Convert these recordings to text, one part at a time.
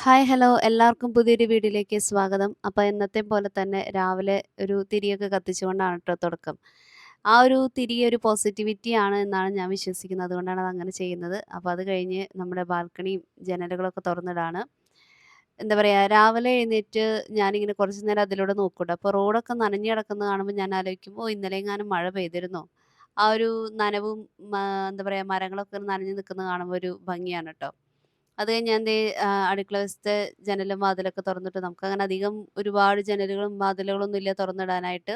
Hi hello എല്ലാവർക്കും പുതിയൊരു വീഡിയോയിലേക്ക് സ്വാഗതം. അപ്പോൾ എന്നത്തെ പോലെ തന്നെ രാവിലെ ഒരു തിരിയൊക്കെ കത്തിച്ചുകൊണ്ടാണ് കേട്ടോ തുടക്കം. ആ ഒരു തിരി ഒരു പോസിറ്റിവിറ്റി ആണ് എന്നാണ് ഞാൻ വിശ്വസിക്കുന്നത്. അതുകൊണ്ടാണ് അതങ്ങനെ ചെയ്യുന്നത്. അപ്പോൾ അത് കഴിഞ്ഞ് നമ്മുടെ ബാൽക്കണിയും ജനലുകളൊക്കെ തുറന്നിടാണ്. എന്താ പറയുക, രാവിലെ എഴുന്നേറ്റ് ഞാനിങ്ങനെ കുറച്ച് നേരം അതിലൂടെ നോക്കൂട്ടോ. അപ്പോൾ റോഡൊക്കെ നനഞ്ഞ് കിടക്കുന്നത് കാണുമ്പോൾ ഞാൻ ആലോചിക്കും, ഓ ഇന്നലെ എങ്ങാനും മഴ പെയ്തിരുന്നോ? ആ ഒരു നനവും എന്താ പറയുക, മരങ്ങളൊക്കെ നനഞ്ഞ് നിൽക്കുന്നത് കാണുമ്പോൾ ഒരു ഭംഗിയാണ് കേട്ടോ. അത് കഴിഞ്ഞ് ഞാൻ ദേ അടുക്കള വശത്തെ ജനലും വാതിലൊക്കെ തുറന്നിട്ട്, നമുക്കങ്ങനെ അധികം ഒരുപാട് ജനലുകളും വാതിലുകളൊന്നും ഇല്ല തുറന്നിടാനായിട്ട്.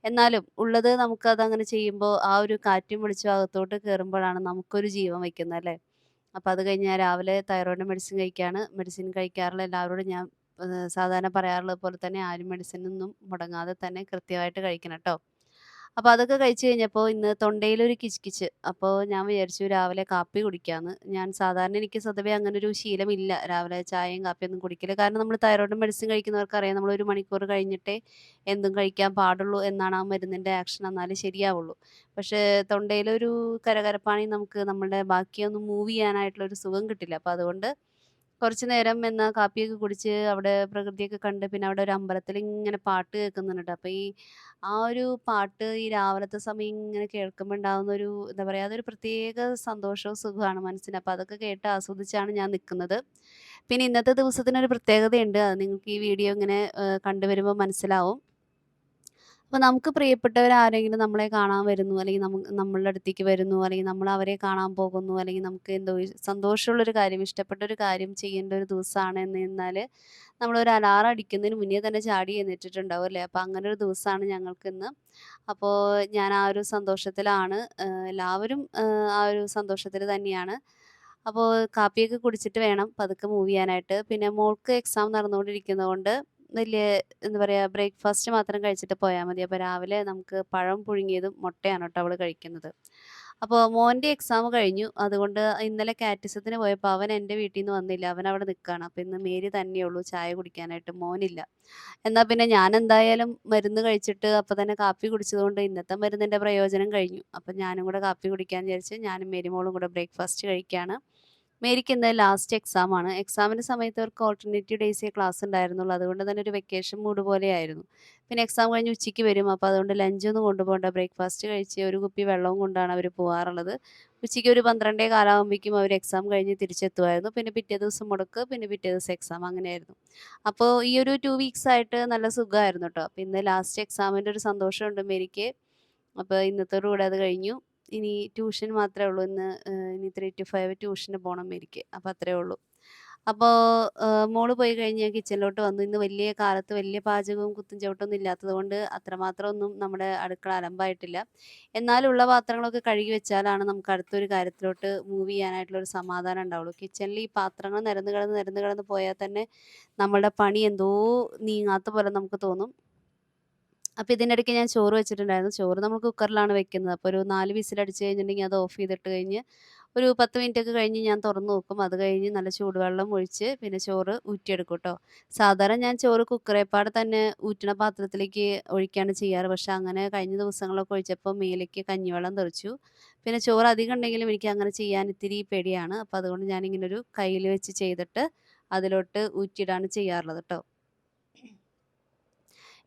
എന്നാലും ഉള്ളത് നമുക്കതങ്ങനെ ചെയ്യുമ്പോൾ ആ ഒരു കാറ്റും വെളിച്ചവും അകത്തോട്ട് കയറുമ്പോഴാണ് നമുക്കൊരു ജീവൻ വയ്ക്കുന്നത് അല്ലേ. അപ്പോൾ അത് കഴിഞ്ഞ് ഞാൻ രാവിലെ തൈറോയിഡിൻ്റെ മെഡിസിൻ കഴിക്കുകയാണ്. മെഡിസിൻ കഴിക്കാറുള്ള എല്ലാവരോടും ഞാൻ സാധാരണ പറയാറുള്ളത് പോലെ തന്നെ ആരും മെഡിസിനൊന്നും മുടങ്ങാതെ തന്നെ കൃത്യമായിട്ട് കഴിക്കണം ട്ടോ. അപ്പോൾ അതൊക്കെ കഴിച്ച് കഴിഞ്ഞപ്പോൾ ഇന്ന് തൊണ്ടയിലൊരു കിച്ച്. അപ്പോൾ ഞാൻ വിചാരിച്ചു രാവിലെ കാപ്പി കുടിക്കാമെന്ന്. ഞാൻ സാധാരണ എനിക്ക് സ്വതവേ അങ്ങനൊരു ശീലമില്ല രാവിലെ ചായയും കാപ്പിയൊന്നും കുടിക്കല്. കാരണം നമ്മൾ തൈറോയിഡ് മെഡിസിൻ കഴിക്കുന്നവർക്കറിയാം, നമ്മൾ 1 മണിക്കൂർ കഴിഞ്ഞിട്ടേ എന്തും കഴിക്കാൻ പാടുള്ളൂ എന്നാണ് ആ മരുന്നിൻ്റെ ആക്ഷൻ, എന്നാലേ ശരിയാവുള്ളൂ. പക്ഷേ തൊണ്ടയിലൊരു കരകരപ്പാണെങ്കിൽ നമുക്ക് നമ്മുടെ ബാക്കിയൊന്നും മൂവ് ചെയ്യാനായിട്ടുള്ളൊരു സുഖം കിട്ടില്ല. അപ്പോൾ അതുകൊണ്ട് കുറച്ച് നേരം എന്നാ കാപ്പിയൊക്കെ കുടിച്ച് അവിടെ പ്രകൃതിയൊക്കെ കണ്ട് പിന്നെ അവിടെ ഒരു അമ്പലത്തിൽ ഇങ്ങനെ പാട്ട് കേൾക്കുന്നുണ്ട്. അപ്പോൾ ആ ഒരു പാട്ട് ഈ രാവിലത്തെ സമയം ഇങ്ങനെ കേൾക്കുമ്പോൾ ഉണ്ടാകുന്ന ഒരു എന്താ പറയുക, അതൊരു പ്രത്യേക സന്തോഷവും സുഖമാണ് മനസ്സിന്. അപ്പോൾ അതൊക്കെ കേട്ട് ആസ്വദിച്ചാണ് ഞാൻ നിൽക്കുന്നത്. പിന്നെ ഇന്നത്തെ ദിവസത്തിനൊരു പ്രത്യേകതയുണ്ട്. അത് നിങ്ങൾക്ക് ഈ വീഡിയോ ഇങ്ങനെ കണ്ടുവരുമ്പോൾ മനസ്സിലാവും. അപ്പോൾ നമുക്ക് പ്രിയപ്പെട്ടവരാരെങ്കിലും നമ്മളെ കാണാൻ വരുന്നു, അല്ലെങ്കിൽ നമ്മളുടെ അടുത്തേക്ക് വരുന്നു, അല്ലെങ്കിൽ നമ്മൾ അവരെ കാണാൻ പോകുന്നു, അല്ലെങ്കിൽ നമുക്ക് എന്തോ ഒരു സന്തോഷമുള്ളൊരു കാര്യം, ഇഷ്ടപ്പെട്ട ഒരു കാര്യം ചെയ്യേണ്ട ഒരു ദിവസമാണ് എന്ന് എന്നാൽ നമ്മളൊരു അലാറം അടിക്കുന്നതിന് മുന്നേ തന്നെ ചാടി എഴുന്നേറ്റിട്ടുണ്ടാവും അല്ലേ. അപ്പോൾ അങ്ങനെ ഒരു ദിവസമാണ് ഞങ്ങൾക്കിന്ന്. അപ്പോൾ ഞാൻ ആ ഒരു സന്തോഷത്തിലാണ്. എല്ലാവരും ആ ഒരു സന്തോഷത്തിൽ തന്നെയാണ്. അപ്പോൾ കാപ്പിയൊക്കെ കുടിച്ചിട്ട് വേണം പതുക്കെ മൂവ് ചെയ്യാനായിട്ട്. പിന്നെ മോൾക്ക് എക്സാം നടന്നുകൊണ്ടിരിക്കുന്നത് കൊണ്ട് വലിയ എന്താ പറയുക, ബ്രേക്ക്ഫാസ്റ്റ് മാത്രം കഴിച്ചിട്ട് പോയാൽ മതി. അപ്പോൾ രാവിലെ നമുക്ക് പഴം പുഴുങ്ങിയതും മുട്ടയാണ് കേട്ടോ അവൾ കഴിക്കുന്നത്. അപ്പോൾ മോൻ്റെ എക്സാം കഴിഞ്ഞു. അതുകൊണ്ട് ഇന്നലെ കാറ്റിസത്തിന് പോയപ്പോൾ അവൻ എൻ്റെ വീട്ടിൽ നിന്ന് വന്നില്ല. അവൻ അവിടെ നിൽക്കുകയാണ്. അപ്പോൾ ഇന്ന് മേരി തന്നെയുള്ളൂ ചായ കുടിക്കാനായിട്ട്, മോനില്ല. എന്നാൽ പിന്നെ ഞാൻ എന്തായാലും മരുന്ന് കഴിച്ചിട്ട് അപ്പോൾ തന്നെ കാപ്പി കുടിച്ചതുകൊണ്ട് ഇന്നത്തെ മരുന്നിൻ്റെ പ്രയോജനം കഴിഞ്ഞു. അപ്പോൾ ഞാനും കൂടെ കാപ്പി കുടിക്കാമെന്ന് വിചാരിച്ച് ഞാനും മേരിമോളും കൂടെ ബ്രേക്ക്ഫാസ്റ്റ് കഴിക്കുകയാണ്. മേരിക്ക് ഇന്ന് ലാസ്റ്റ് എക്സാമാണ്. എക്സാമിൻ്റെ സമയത്ത് അവർക്ക് ഓൾട്ടർനേറ്റീവ് ഡേയ്സേ ക്ലാസ് ഉണ്ടായിരുന്നുള്ളൂ. അതുകൊണ്ട് തന്നെ ഒരു വെക്കേഷൻ മൂഡ് പോലെയായിരുന്നു. പിന്നെ എക്സാം കഴിഞ്ഞ് ഉച്ചയ്ക്ക് വരും. അപ്പോൾ അതുകൊണ്ട് ലഞ്ചൊന്നും കൊണ്ടുപോകണ്ട, ബ്രേക്ക്ഫാസ്റ്റ് കഴിച്ച് ഒരു കുപ്പി വെള്ളവും കൊണ്ടാണ് അവർ പോകാറുള്ളത്. ഉച്ചയ്ക്ക് ഒരു 12:15 ആകുമ്പോഴേക്കും അവർ എക്സാം കഴിഞ്ഞ് തിരിച്ചെത്തുമായിരുന്നു. പിന്നെ പിറ്റേ ദിവസം മുടക്ക്, പിന്നെ പിറ്റേ ദിവസം എക്സാം, അങ്ങനെയായിരുന്നു. അപ്പോൾ ഈ ഒരു 2 വീക്സ് ആയിട്ട് നല്ല സുഖമായിരുന്നു കേട്ടോ. അപ്പോൾ ഇന്ന് ലാസ്റ്റ് എക്സാമിൻ്റെ ഒരു സന്തോഷമുണ്ട് മേരിക്ക്. അപ്പോൾ ഇന്നത്തോടുകൂടി അത് കഴിഞ്ഞു. ഇനി ട്യൂഷൻ മാത്രമേ ഉള്ളൂ ഇന്ന്. ഇനി 3 to 5 ട്യൂഷന് പോകണം മേരിക്ക്. അപ്പോൾ അത്രയേ ഉള്ളൂ. അപ്പോൾ മോള് പോയി കഴിഞ്ഞ് ഞാൻ കിച്ചണിലോട്ട് വന്നു. ഇന്ന് വലിയ കാലത്ത് വലിയ പാചകവും കുത്തും ചവിട്ടൊന്നും ഇല്ലാത്തത് കൊണ്ട് അത്രമാത്രം ഒന്നും നമ്മുടെ അടുക്കള അലമ്പായിട്ടില്ല. എന്നാലും ഉള്ള പാത്രങ്ങളൊക്കെ കഴുകി വെച്ചാലാണ് നമുക്ക് അടുത്തൊരു കാര്യത്തിലോട്ട് മൂവ് ചെയ്യാനായിട്ടുള്ള ഒരു സമാധാനം ഉണ്ടാവുള്ളൂ. കിച്ചണിൽ ഈ പാത്രങ്ങൾ നിരന്ന് കിടന്ന് പോയാൽ തന്നെ നമ്മളുടെ പണി എന്തോ നീങ്ങാത്ത പോലെ നമുക്ക് തോന്നും. അപ്പോൾ ഇതിനിടയ്ക്ക് ഞാൻ ചോറ് വെച്ചിട്ടുണ്ടായിരുന്നു. ചോറ് നമ്മൾ കുക്കറിലാണ് വെക്കുന്നത്. അപ്പോൾ ഒരു 4 വിസിലടിച്ച് കഴിഞ്ഞിട്ടുണ്ടെങ്കിൽ അത് ഓഫ് ചെയ്തിട്ട് കഴിഞ്ഞ് ഒരു 10 മിനിറ്റൊക്കെ കഴിഞ്ഞ് ഞാൻ തുറന്ന് നോക്കും. അത് കഴിഞ്ഞ് നല്ല ചൂടുവെള്ളം ഒഴിച്ച് പിന്നെ ചോറ് ഊറ്റിയെടുക്കും ട്ടോ. സാധാരണ ഞാൻ ചോറ് കുക്കറേപ്പാടെ തന്നെ ഊറ്റണ പാത്രത്തിലേക്ക് ഒഴിക്കുകയാണ് ചെയ്യാറ്. പക്ഷേ അങ്ങനെ കഴിഞ്ഞ ദിവസങ്ങളൊക്കെ ഒഴിച്ചപ്പോൾ മേലേക്ക് കഞ്ഞിവെള്ളം തെറിച്ചു. പിന്നെ ചോറ് അധികം ഉണ്ടെങ്കിലും എനിക്ക് അങ്ങനെ ചെയ്യാൻ ഇത്തിരി പേടിയാണ്. അപ്പോൾ അതുകൊണ്ട് ഞാനിങ്ങനൊരു കയ്യിൽ വെച്ച് ചെയ്തിട്ട് അതിലോട്ട് ഊറ്റിയിടാണ് ചെയ്യാറുള്ളത് ട്ടോ.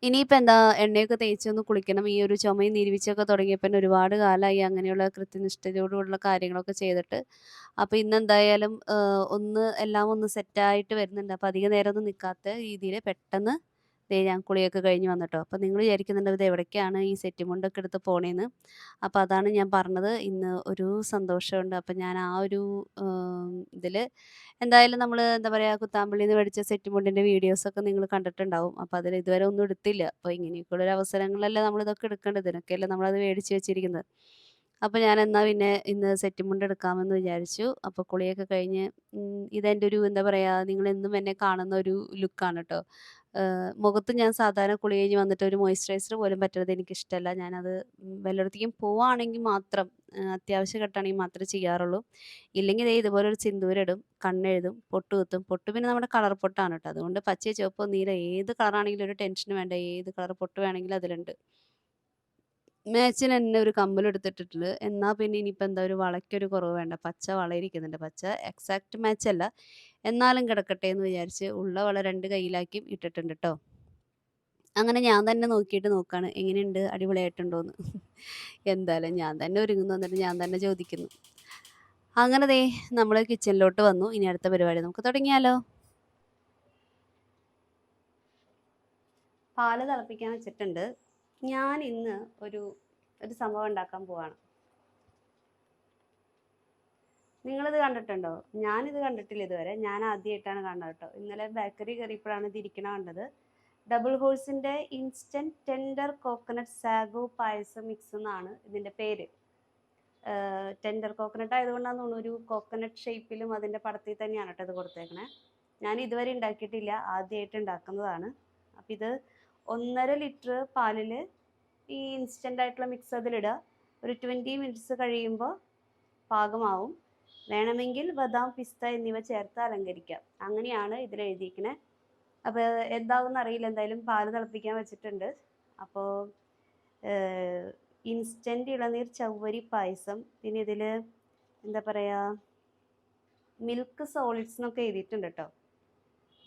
ഇനിയിപ്പോൾ എന്താ, എണ്ണയൊക്കെ തേച്ചൊന്ന് കുളിക്കണം. ഈ ഒരു ചുമയും നീർവീഴ്ച്ചയൊക്കെ തുടങ്ങിയപ്പോൾ ഒരുപാട് കാലമായി അങ്ങനെയുള്ള കൃത്യനിഷ്ഠതയോടുള്ള കാര്യങ്ങളൊക്കെ ചെയ്തിട്ട്. അപ്പോൾ ഇന്നെന്തായാലും എല്ലാം ഒന്ന് സെറ്റായിട്ട് വരുന്നുണ്ട്. അപ്പോൾ അധികം നേരമൊന്നും നിൽക്കാത്ത രീതിയിൽ പെട്ടെന്ന് ദേ ഞാൻ കുളിയൊക്കെ കഴിഞ്ഞ് വന്നു. അപ്പോൾ നിങ്ങൾ വിചാരിക്കുന്നുണ്ടാവും ഇത് എവിടേക്കാണ് ഈ സെറ്റും മുണ്ടൊക്കെ എടുത്ത് പോണേന്ന്. അപ്പോൾ അതാണ് ഞാൻ പറഞ്ഞത്. ഇന്ന് ഒരു സന്തോഷമുണ്ട്. അപ്പോൾ ഞാൻ ആ ഒരു ഇതിൽ എന്തായാലും നമ്മൾ എന്താ പറയുക, കുത്താമ്പള്ളിയിൽ നിന്ന് മേടിച്ച സെറ്റ് മുണ്ടിൻ്റെ വീഡിയോസൊക്കെ നിങ്ങൾ കണ്ടിട്ടുണ്ടാവും. അപ്പോൾ അതിൽ ഇതുവരെ ഒന്നും എടുത്തില്ല. അപ്പോൾ ഇങ്ങനെയൊക്കെയുള്ളൊരു അവസരങ്ങളിലല്ലേ നമ്മളിതൊക്കെ എടുക്കേണ്ടത്. ഇതിനൊക്കെയല്ലേ നമ്മളത് മേടിച്ച് വെച്ചിരിക്കുന്നത്. അപ്പോൾ ഞാൻ എന്നാൽ പിന്നെ ഇന്ന് സെറ്റ് മുണ്ട് എടുക്കാമെന്ന് വിചാരിച്ചു. അപ്പോൾ കുളിയൊക്കെ കഴിഞ്ഞ് ഇതെൻ്റെ ഒരു എന്താ പറയുക, നിങ്ങളെന്നും എന്നെ കാണുന്ന ഒരു ലുക്കാണ് കേട്ടോ. മുഖത്ത് ഞാൻ സാധാരണ കുളി കഴിഞ്ഞ് വന്നിട്ട് ഒരു മോയ്സ്ചറൈസർ പോലും പറ്റുന്നത് എനിക്കിഷ്ടമല്ല. ഞാനത് വല്ലയിടത്തേക്കും പോവുകയാണെങ്കിൽ മാത്രം, അത്യാവശ്യ ഘട്ടമാണെങ്കിൽ മാത്രമേ ചെയ്യാറുള്ളൂ. ഇല്ലെങ്കിൽ ദേ ഇതുപോലൊരു സിന്ദൂരം ഇടും, കണ്ണെഴുതും, പൊട്ട് കുത്തും. പൊട്ട് പിന്നെ നമ്മുടെ കളർ പൊട്ടാണ് കേട്ടോ. അതുകൊണ്ട് പച്ച, ചുവപ്പ്, നീല ഏത് കളറാണെങ്കിലും ഒരു ടെൻഷനും വേണ്ട. ഏത് കളർ പൊട്ട് വേണമെങ്കിലും അതിലുണ്ട്. മാച്ചിന് തന്നെ ഒരു കമ്മലെടുത്തിട്ടിട്ടുണ്ട്. എന്നാൽ പിന്നെ ഇനിയിപ്പോൾ എന്താ, ഒരു വളയ്ക്കൊരു കുറവ് വേണ്ട. പച്ച വള ഇരിക്കുന്നുണ്ട്. പച്ച എക്സാക്റ്റ് മാച്ചല്ല. എന്നാലും കിടക്കട്ടെ എന്ന് വിചാരിച്ച് ഉള്ള വള 2 കയ്യിലാക്കി ഇട്ടിട്ടുണ്ട് ട്ടോ. അങ്ങനെ ഞാൻ തന്നെ നോക്കിയിട്ട് നോക്കാണ് എങ്ങനെയുണ്ട് അടിപൊളിയായിട്ടുണ്ടോന്ന്. എന്തായാലും ഞാൻ തന്നെ ഒരുങ്ങുന്നു എന്നിട്ട് ഞാൻ തന്നെ ചോദിക്കുന്നു. അങ്ങനെ ദേ നമ്മള് കിച്ചണിലോട്ട് വന്നു. ഇനി അടുത്ത പരിപാടി നമുക്ക് തുടങ്ങിയാലോ? പാല് തിളപ്പിക്കാൻ വെച്ചിട്ടുണ്ട്. ഞാൻ ഇന്ന് ഒരു ഒരു സംഭവം ഉണ്ടാക്കാൻ പോവാണ്. നിങ്ങളിത് കണ്ടിട്ടുണ്ടോ? ഞാനിത് കണ്ടിട്ടില്ല ഇതുവരെ. ഞാൻ ആദ്യമായിട്ടാണ് കാണുന്നത് കേട്ടോ. ഇന്നലെ ബേക്കറി കയറിയപ്പോഴാണ് ഇത് ഇരിക്കണ കണ്ടത്. ഡബിൾ ഹോഴ്സിൻ്റെ instant tender coconut sago payasam mix എന്നാണ് ഇതിൻ്റെ പേര്. ടെൻഡർ കോക്കനട്ട് ആയതുകൊണ്ടാണ് തോന്നുന്നു ഒരു കോക്കനട്ട് ഷേപ്പിലും അതിൻ്റെ പടത്തിൽ തന്നെയാണ് കേട്ടോ ഇത് കൊടുത്തേക്കണേ. ഞാൻ ഇതുവരെ ഉണ്ടാക്കിയിട്ടില്ല, ആദ്യമായിട്ട് ഉണ്ടാക്കുന്നതാണ്. അപ്പം ഇത് 1.5 ലിറ്റർ പാലിൽ ഈ ഇൻസ്റ്റൻ്റ് ആയിട്ടുള്ള മിക്സ് അതിലിടുക. ഒരു 20 മിനിറ്റ്സ് കഴിയുമ്പോൾ പാകമാവും. വേണമെങ്കിൽ ബദാം, പിസ്ത എന്നിവ ചേർത്ത് അലങ്കരിക്കാം. അങ്ങനെയാണ് ഇതിൽ എഴുതിയിരിക്കുന്നത്. അപ്പോൾ എന്താവുമെന്ന് അറിയില്ല. എന്തായാലും പാല് തിളപ്പിക്കാൻ വെച്ചിട്ടുണ്ട്. അപ്പോൾ ഇൻസ്റ്റൻറ്റ് ഇളനീർ ചവ്വരി പായസം, പിന്നെ ഇതിൽ എന്താ പറയുക, മിൽക്ക് സോളിഡ്സ് എന്നൊക്കെ എഴുതിയിട്ടുണ്ട് കേട്ടോ.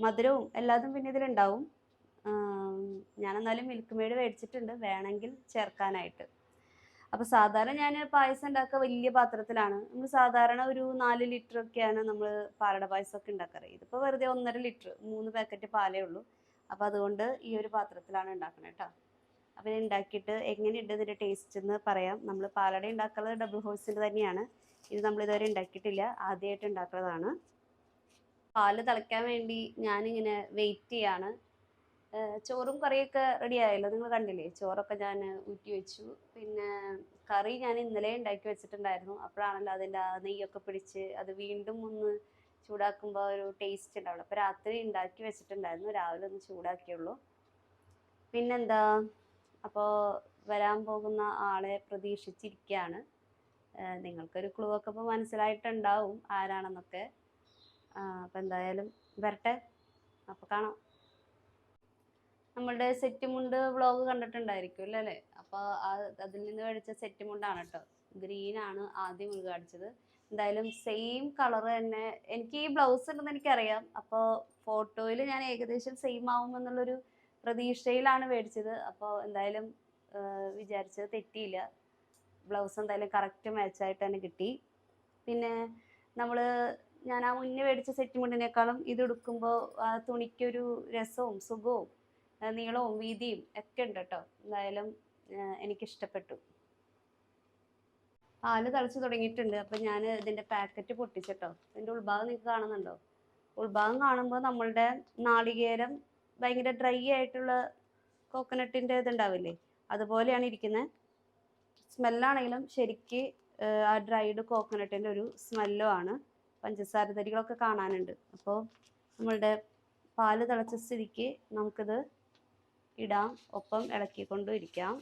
മധുരവും എല്ലാതും പിന്നെ ഇതിലുണ്ടാവും. ഞാനെന്നാലും മിൽക്ക് മെയ്ഡ് മേടിച്ചിട്ടുണ്ട്, വേണമെങ്കിൽ ചേർക്കാനായിട്ട്. അപ്പോൾ സാധാരണ ഞാൻ പായസം ഉണ്ടാക്കുക വലിയ പാത്രത്തിലാണ്. നമ്മൾ സാധാരണ ഒരു 4 ലിറ്റർ ഒക്കെയാണ് നമ്മൾ പാലട പായസമൊക്കെ ഉണ്ടാക്കാറ്. ഇതിപ്പോൾ വെറുതെ 1.5 ലിറ്റർ, 3 പാക്കറ്റ് പാലേ ഉള്ളൂ. അപ്പോൾ അതുകൊണ്ട് ഈ ഒരു പാത്രത്തിലാണ് ഉണ്ടാക്കുന്നത് കേട്ടോ. അപ്പോൾ ഇത് ഉണ്ടാക്കിയിട്ട് എങ്ങനെയുണ്ട് ഇതിൻ്റെ ടേസ്റ്റ് എന്ന് പറയാം. നമ്മൾ പാലട ഉണ്ടാക്കുന്നത് ഡബിൾ ഹോഴ്സിൻ്റെ തന്നെയാണ്. ഇത് നമ്മളിതുവരെ ഉണ്ടാക്കിയിട്ടില്ല, ആദ്യമായിട്ട് ഉണ്ടാക്കുന്നതാണ്. പാല് തിളയ്ക്കാൻ വേണ്ടി ഞാനിങ്ങനെ വെയിറ്റ് ചെയ്യാണ്. ചോറും കറിയൊക്കെ റെഡി ആയല്ലോ, നിങ്ങൾ കണ്ടില്ലേ? ചോറൊക്കെ ഞാൻ ഊറ്റി വെച്ചു. പിന്നെ കറി ഞാൻ ഇന്നലെ ഉണ്ടാക്കി വെച്ചിട്ടുണ്ടായിരുന്നു. അപ്പോഴാണല്ലോ അതിൻ്റെ ആ നെയ്യൊക്കെ പിടിച്ച് അത് വീണ്ടും ഒന്ന് ചൂടാക്കുമ്പോൾ ഒരു ടേസ്റ്റ് ഉണ്ടാവുള്ളൂ. അപ്പോൾ രാത്രി ഉണ്ടാക്കി വെച്ചിട്ടുണ്ടായിരുന്നു, രാവിലെ ഒന്ന് ചൂടാക്കിയുള്ളൂ. പിന്നെന്താ, അപ്പോൾ വരാൻ പോകുന്ന ആളെ പ്രതീക്ഷിച്ചിരിക്കുകയാണ്. നിങ്ങൾക്കൊരു ക്ലൂ ഒക്കെ ഇപ്പോൾ മനസ്സിലായിട്ടുണ്ടാവും ആരാണെന്നൊക്കെ. അപ്പോൾ എന്തായാലും വരട്ടെ, അപ്പോൾ കാണാം. നമ്മളുടെ സെറ്റ് മുണ്ട് വ്ളോഗ് കണ്ടിട്ടുണ്ടായിരിക്കും അല്ലേ? അപ്പോൾ അതിൽ നിന്ന് മേടിച്ച സെറ്റ് മുണ്ടാണ് കേട്ടോ. ഗ്രീനാണ് ആദ്യം ഉദ്ഘാടിച്ചത്. എന്തായാലും സെയിം കളർ തന്നെ. എനിക്ക് ഈ ബ്ലൗസ് ഉണ്ടെന്ന് എനിക്കറിയാം. അപ്പോൾ ഫോട്ടോയിൽ ഞാൻ ഏകദേശം സെയിം ആവുമെന്നുള്ളൊരു പ്രതീക്ഷയിലാണ് മേടിച്ചത്. അപ്പോൾ എന്തായാലും വിചാരിച്ചത് തെറ്റിയില്ല. ബ്ലൗസ് എന്തായാലും കറക്റ്റ് മാച്ചായിട്ട് തന്നെ കിട്ടി. പിന്നെ ഞാൻ ആ മുന്നേ മേടിച്ച സെറ്റ് മുണ്ടിനേക്കാളും ഇത് എടുക്കുമ്പോൾ ആ തുണിക്കൊരു രസവും സുഖവും നീളവും വീതിയും ഒക്കെ ഉണ്ട് കേട്ടോ. എന്തായാലും എനിക്കിഷ്ടപ്പെട്ടു. പാല് തിളച്ച് തുടങ്ങിയിട്ടുണ്ട്. അപ്പം ഞാൻ ഇതിൻ്റെ പാക്കറ്റ് പൊട്ടിച്ചിട്ടോ. ഇതിൻ്റെ ഉൾഭാഗം നിങ്ങൾക്ക് കാണുന്നുണ്ടോ? ഉൾഭാഗം കാണുമ്പോൾ നമ്മളുടെ നാളികേരം ഭയങ്കര ഡ്രൈ ആയിട്ടുള്ള കോക്കനട്ടിൻ്റെ ഇതുണ്ടാവില്ലേ, അതുപോലെയാണ് ഇരിക്കുന്നത്. സ്മെല്ലാണെങ്കിലും ശരിക്ക് ആ ഡ്രൈഡ് കോക്കനട്ടിൻ്റെ ഒരു സ്മെല്ലും ആണ്. പഞ്ചസാര തരികളൊക്കെ കാണാനുണ്ട്. അപ്പോൾ നമ്മളുടെ പാല് തിളച്ച സ്ഥിതിക്ക് നമുക്കിത് ഇടാം, ഒപ്പം ഇളക്കിക്കൊണ്ടും ഇരിക്കാം.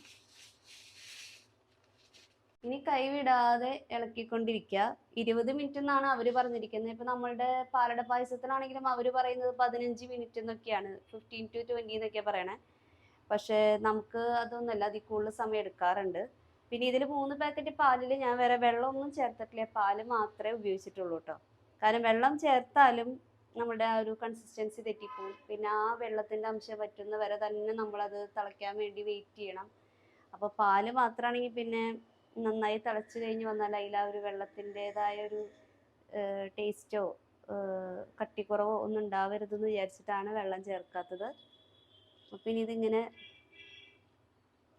ഇനി കൈവിടാതെ ഇളക്കിക്കൊണ്ടിരിക്കുക. 20 മിനിറ്റ് എന്നാണ് അവർ പറഞ്ഞിരിക്കുന്നത്. ഇപ്പം നമ്മളുടെ പാലട പായസത്തിനാണെങ്കിലും അവർ പറയുന്നത് 15 മിനിറ്റ് എന്നൊക്കെയാണ്, 15 to 20 എന്നൊക്കെയാണ് പറയണേ. പക്ഷേ നമുക്ക് അതൊന്നുമല്ല, അതിൽ കൂടുതൽ സമയം എടുക്കാറുണ്ട്. പിന്നെ ഇതിൽ 3 പാക്കറ്റ് പാലിൽ ഞാൻ വേറെ വെള്ളമൊന്നും ചേർത്തിട്ടില്ല, പാല് മാത്രമേ ഉപയോഗിച്ചിട്ടുള്ളൂ കേട്ടോ. കാരണം വെള്ളം ചേർത്താലും നമ്മുടെ ആ ഒരു കൺസിസ്റ്റൻസി തെറ്റിപ്പോവും. പിന്നെ ആ വെള്ളത്തിൻ്റെ അംശം പറ്റുന്ന വരെ തന്നെ നമ്മളത് തിളയ്ക്കാൻ വേണ്ടി വെയിറ്റ് ചെയ്യണം. അപ്പോൾ പാല് മാത്രമാണെങ്കിൽ പിന്നെ നന്നായി തിളച്ച് കഴിഞ്ഞ് വന്നാൽ അതിൽ ആ ഒരു വെള്ളത്തിൻ്റെതായ ഒരു ടേസ്റ്റോ കട്ടിക്കുറവോ ഒന്നും ഉണ്ടാവരുതെന്ന് വിചാരിച്ചിട്ടാണ് വെള്ളം ചേർക്കാത്തത്. അപ്പം ഇനി ഇതിങ്ങനെ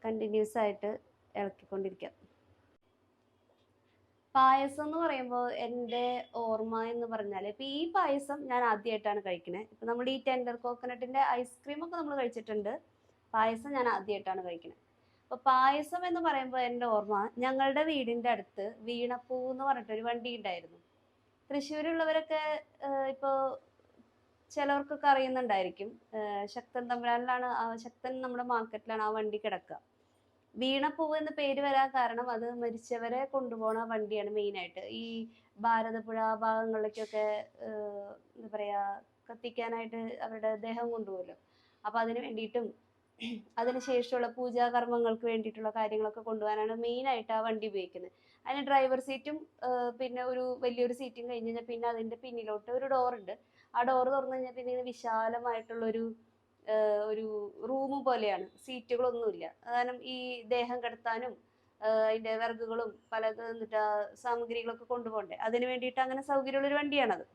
കണ്ടിന്യൂസ് ആയിട്ട് ഇളക്കിക്കൊണ്ടിരിക്കാം. പായസം എന്ന് പറയുമ്പോൾ എൻ്റെ ഓർമ്മ എന്ന് പറഞ്ഞാൽ, ഇപ്പം ഈ പായസം ഞാൻ ആദ്യമായിട്ടാണ് കഴിക്കുന്നത്. ഇപ്പം നമ്മുടെ ഈ ടെൻഡർ കോക്കനട്ടിൻ്റെ ഐസ്ക്രീമൊക്കെ നമ്മൾ കഴിച്ചിട്ടുണ്ട്, പായസം ഞാൻ ആദ്യമായിട്ടാണ് കഴിക്കുന്നത്. അപ്പോൾ പായസം എന്ന് പറയുമ്പോൾ എൻ്റെ ഓർമ്മ, ഞങ്ങളുടെ വീടിൻ്റെ അടുത്ത് വീണപ്പൂ എന്ന് പറഞ്ഞിട്ടൊരു വണ്ടി ഉണ്ടായിരുന്നു. തൃശ്ശൂരുള്ളവരൊക്കെ ഇപ്പോൾ ചിലവർക്കൊക്കെ അറിയുന്നുണ്ടായിരിക്കും. ശക്തൻ തമ്പുരാനിലാണ്, ശക്തൻ നമ്മുടെ മാർക്കറ്റിലാണ് ആ വണ്ടി കിടക്കുക. വീണപ്പൂവ് എന്ന് പേര് വരാൻ കാരണം അത് മരിച്ചവരെ കൊണ്ടുപോകുന്ന വണ്ടിയാണ് മെയിനായിട്ട്. ഈ ഭാരതപ്പുഴ ഭാഗങ്ങളിലേക്കൊക്കെ എന്താ പറയുക, കത്തിക്കാനായിട്ട് അവരുടെ ദേഹം കൊണ്ടുപോകുമല്ലോ. അപ്പോൾ അതിന് വേണ്ടിയിട്ടും അതിന് ശേഷമുള്ള പൂജാകർമ്മങ്ങൾക്ക് വേണ്ടിയിട്ടുള്ള കാര്യങ്ങളൊക്കെ കൊണ്ടുപോകാനാണ് മെയിനായിട്ട് ആ വണ്ടി ഉപയോഗിക്കുന്നത്. അതിന് ഡ്രൈവർ സീറ്റും പിന്നെ ഒരു വലിയൊരു സീറ്റും കഴിഞ്ഞ് കഴിഞ്ഞാൽ പിന്നെ അതിൻ്റെ പിന്നിലോട്ട് ഒരു ഡോറുണ്ട്. ആ ഡോറ് തുറന്നു കഴിഞ്ഞാൽ പിന്നെ ഇങ്ങനെ വിശാലമായിട്ടുള്ളൊരു ഒരു റൂം പോലെയാണ്, സീറ്റുകളൊന്നുമില്ല. കാരണം ഈ ദേഹം കിടത്താനും അതിന്റെ വിറകുകളും പലത് എന്നിട്ട് സാമഗ്രികളൊക്കെ കൊണ്ടുപോകണ്ടേ, അതിന് വേണ്ടിയിട്ട് അങ്ങനെ സൗകര്യമുള്ളൊരു വണ്ടിയാണത്.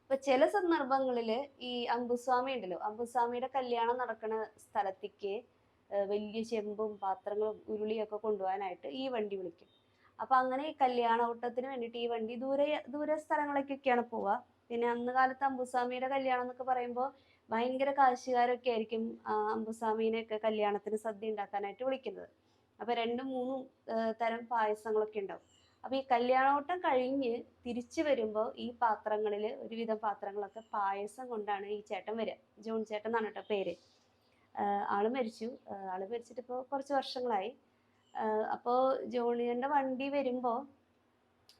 അപ്പൊ ചില സന്ദർഭങ്ങളിൽ ഈ അമ്പുസ്വാമി ഉണ്ടല്ലോ, അമ്പുസ്വാമിയുടെ കല്യാണം നടക്കുന്ന സ്ഥലത്തേക്ക് വലിയ ചെമ്പും പാത്രങ്ങളും ഉരുളിയൊക്കെ കൊണ്ടുപോകാനായിട്ട് ഈ വണ്ടി വിളിക്കും. അപ്പൊ അങ്ങനെ ഈ കല്യാണോട്ടത്തിന് വേണ്ടിയിട്ട് ഈ വണ്ടി ദൂരെ സ്ഥലങ്ങളിലേക്കൊക്കെയാണ് പോവുക. പിന്നെ അന്ന് കാലത്ത് അമ്പുസ്വാമിയുടെ കല്യാണം എന്നൊക്കെ പറയുമ്പോൾ ഭയങ്കര കാശുകാരൊക്കെ ആയിരിക്കും അമ്പുസ്വാമീനെയൊക്കെ കല്യാണത്തിന് സദ്യ ഉണ്ടാക്കാനായിട്ട് വിളിക്കുന്നത്. അപ്പൊ രണ്ടും മൂന്നും തരം പായസങ്ങളൊക്കെ ഉണ്ടാവും. അപ്പൊ ഈ കല്യാണോട്ടം കഴിഞ്ഞ് തിരിച്ചു വരുമ്പോൾ ഈ പാത്രങ്ങളിൽ ഒരുവിധം പാത്രങ്ങളൊക്കെ പായസം കൊണ്ടാണ് ഈ ചേട്ടൻ വരിക. ജോൺ ചേട്ടൻ എന്നാണ് കേട്ടോ പേര്. ആള് മരിച്ചു. ആള് മരിച്ചിട്ട് ഇപ്പോൾ കുറച്ച് വർഷങ്ങളായി. അപ്പോൾ ജോണിയന്റെ വണ്ടി വരുമ്പോൾ